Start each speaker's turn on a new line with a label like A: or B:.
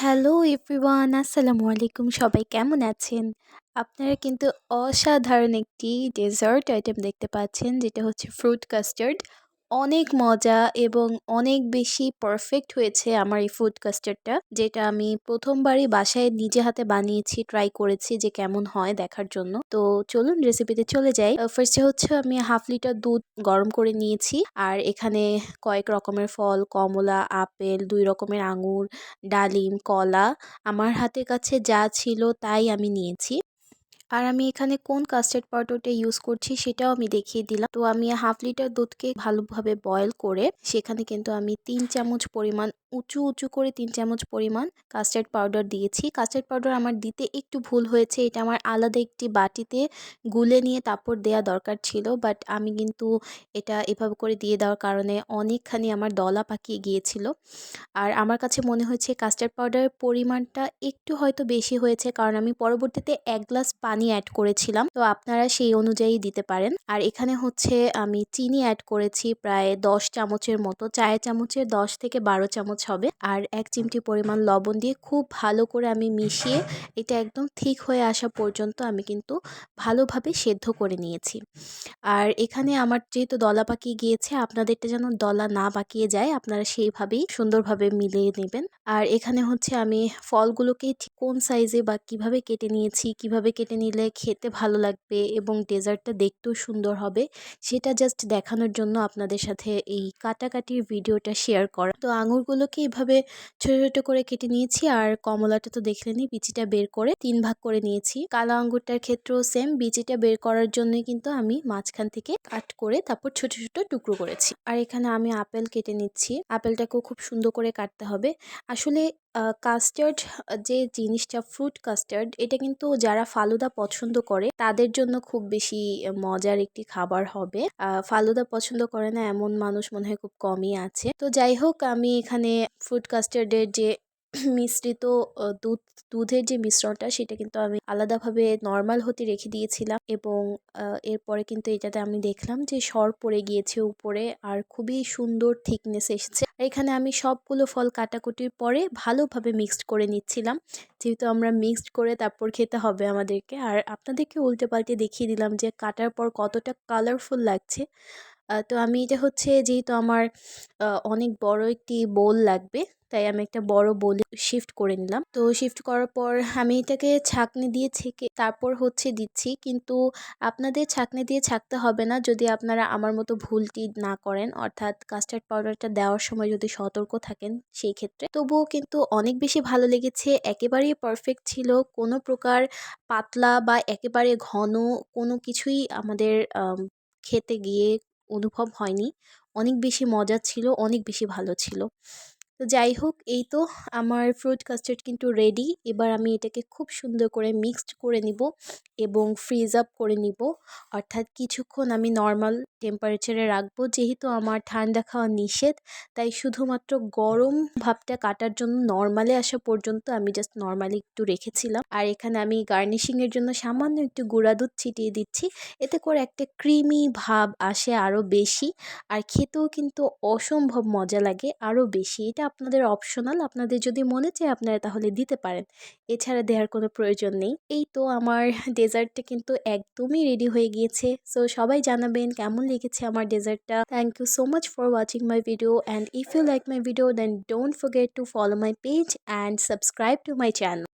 A: Hello everyone, আসসালামু আলাইকুম। সবাই কেমন আছেন? আপনারা কিন্তু অসাধারণ একটি ডেজার্ট আইটেম দেখতে পাচ্ছেন, যেটা হচ্ছে ফ্রুট কাস্টার্ড। অনেক মজা এবং অনেক বেশি পারফেক্ট হয়েছে আমার এই ফ্রুট কাস্টার্ডটা, যেটা আমি প্রথমবারই বাসায় নিজে হাতে বানিয়েছি, ট্রাই করেছি যে কেমন হয় দেখার জন্য। তো চলুন রেসিপিতে চলে যাই। ফার্স্টে হচ্ছে আমি 1/2 লিটার দুধ গরম করে নিয়েছি, আর এখানে কয়েক রকমের ফল, কমলা, আপেল, 2 রকমের আঙুর, ডালিম, কলা, আমার হাতের কাছে যা ছিল তাই আমি নিয়েছি। আর আমি এখানে কোন কাস্টার্ড পাউডারটা ইউজ করছি সেটাও আমি দেখিয়ে দিলাম। তো আমি 1/2 লিটার দুধকে ভালোভাবে বয়েল করে সেখানে কিন্তু আমি 3 চামচ পরিমাণ উঁচু করে 3 চামচ পরিমাণ কাস্টার্ড পাউডার দিয়েছি। কাস্টার্ড পাউডার আমার দিতে একটু ভুল হয়েছে, এটা আমার আলাদা একটি বাটিতে গুলে নিয়ে তারপর দেয়া দরকার ছিল, বাট আমি কিন্তু এটা এভাবে করে দিয়ে দেওয়ার কারণে অনেকখানি আমার দলা পাকিয়ে গিয়েছিল। আর আমার কাছে মনে হয়েছে কাস্টার্ড পাউডারের পরিমাণটা একটু হয়তো বেশি হয়েছে, কারণ আমি পরবর্তীতে 1 গ্লাস পানি অ্যাড করেছিলাম। তো আপনারা সেই অনুযায়ী দিতে পারেন। আর এখানে হচ্ছে আমি চিনি অ্যাড করেছি প্রায় 10 চামচের মতো, চায়ের চামচের 10 থেকে 12 চামচ হবে। আর 1 চিমটি পরিমাণ লবণ দিয়ে খুব ভালো করে আমি মিশিয়ে এটা একদম ঠিক হয়ে আসা পর্যন্ত আমি কিন্তু ভালোভাবে সেদ্ধ করে নিয়েছি। আর এখানে আমার যেহেতু দলা পাকিয়ে গিয়েছে, আপনাদেরটা যেন দলা না পাকিয়ে যায়, আপনারা সেইভাবেই সুন্দরভাবে মিলিয়ে নেবেন। আর এখানে হচ্ছে আমি ফলগুলোকে ঠিক কোন সাইজে বা কিভাবে কেটে নিয়েছি, কিভাবে কেটে নিলে খেতে ভালো লাগবে এবং ডেজার্টটা দেখতেও সুন্দর হবে, সেটা জাস্ট দেখানোর জন্য আপনাদের সাথে এই কাটাকাটির ভিডিওটা শেয়ার করা। তো আঙুরগুলোকে এভাবে ছোট ছোট করে কেটে নিয়েছি, আর কমলাটা তো দেখলেনই, বিচিটা বের করে 3 ভাগ করে নিয়েছি। কালো আঙ্গুরটার ক্ষেত্রেও সেম, বিচিটা বের করার জন্যই কিন্তু আমি মাঝখান থেকে কাট করে তারপর ছোট ছোট টুকরো করেছি। আর এখানে আমি আপেল কেটে নিচ্ছি, আপেলটাকেও খুব সুন্দর করে কাটতে হবে। আসলে কাস্টার্ড যে জিনিসটা, ফ্রুট কাস্টার্ড, এটা কিন্তু যারা ফালুদা পছন্দ করে তাদের জন্য খুব বেশি মজার একটি খাবার হবে। ফালুদা পছন্দ করে না এমন মানুষ মনে হয় খুব কমই আছে। তো যাই হোক, আমি এখানে ফ্রুট কাস্টার্ডের যে মিশ্রিত দুধের যে মিশ্রণটা, সেটা কিন্তু আমি আলাদাভাবে নর্মাল হতে রেখে দিয়েছিলাম, এবং এরপরে কিন্তু এটাতে আমি দেখলাম যে সর পড়ে গিয়েছে উপরে, আর খুবই সুন্দর থিকনেস এসেছে। আর এখানে আমি সবগুলো ফল কাটাকুটির পরে ভালোভাবে মিক্সড করে নিচ্ছিলাম, যেহেতু আমরা মিক্সড করে তারপর খেতে হবে আমাদেরকে। আর আপনাদেরকে উল্টে পাল্টে দেখিয়ে দিলাম যে কাটার পর কতটা কালারফুল লাগছে। তো আমি এটা হচ্ছে, যেহেতু আমার অনেক বড় একটি বোল লাগবে, তাই আমি একটা বড় বোলে শিফট করে নিলাম। তো শিফট করার পর আমি এটাকে ছাঁকনি দিয়ে ছেঁকে তারপর হচ্ছে দিচ্ছি, কিন্তু আপনাদের ছাঁকনি দিয়ে ছাঁকতে হবে না যদি আপনারা আমার মতো ভুলটি না করেন, অর্থাৎ কাস্টার্ড পাউডারটা দেওয়ার সময় যদি সতর্ক থাকেন সেই ক্ষেত্রে। তবুও কিন্তু অনেক বেশি ভালো লেগেছে, একেবারেই পারফেক্ট ছিল, কোনো প্রকার পাতলা বা একেবারে ঘন কোনো কিছুই আমাদের খেতে গিয়ে অনুভব হয়নি। অনেক বেশি মজা ছিল, অনেক বেশি ভালো ছিল। তো যাই হোক, এই তো আমার ফ্রুট কাস্টার্ড কিন্তু রেডি। এবার আমি এটাকে খুব সুন্দর করে মিক্সড করে নিব এবং ফ্রিজ আপ করে নিব, অর্থাৎ কিছুক্ষণ আমি নর্মাল টেম্পারেচারে রাখবো। যেহেতু আমার ঠান্ডা খাওয়া নিষেধ, তাই শুধুমাত্র গরম ভাবটা কাটার জন্য নর্মালে আসা পর্যন্ত আমি জাস্ট নর্মালি একটু রেখেছিলাম। আর এখানে আমি গার্নিশিংয়ের জন্য সামান্য একটু গুঁড়া দুধ ছিটিয়ে দিচ্ছি, এতে করে একটা ক্রিমি ভাব আসে আরও বেশি, আর খেতেও কিন্তু অসম্ভব মজা লাগে আরও বেশি। এটা আপনাদের অপশনাল, আপনাদের যদি মনে চায় আপনারা তাহলে দিতে পারেন, এছাড়া দেওয়ার কোনো প্রয়োজন নেই। এই তো আমার ডেজার্টটা কিন্তু একদমই রেডি হয়ে গিয়েছে। সো সবাই জানাবেন কেমন লেগেছে আমার ডেজার্টটা। Thank you so much for watching my video, and if you like my video then don't forget to follow my page and subscribe to my channel.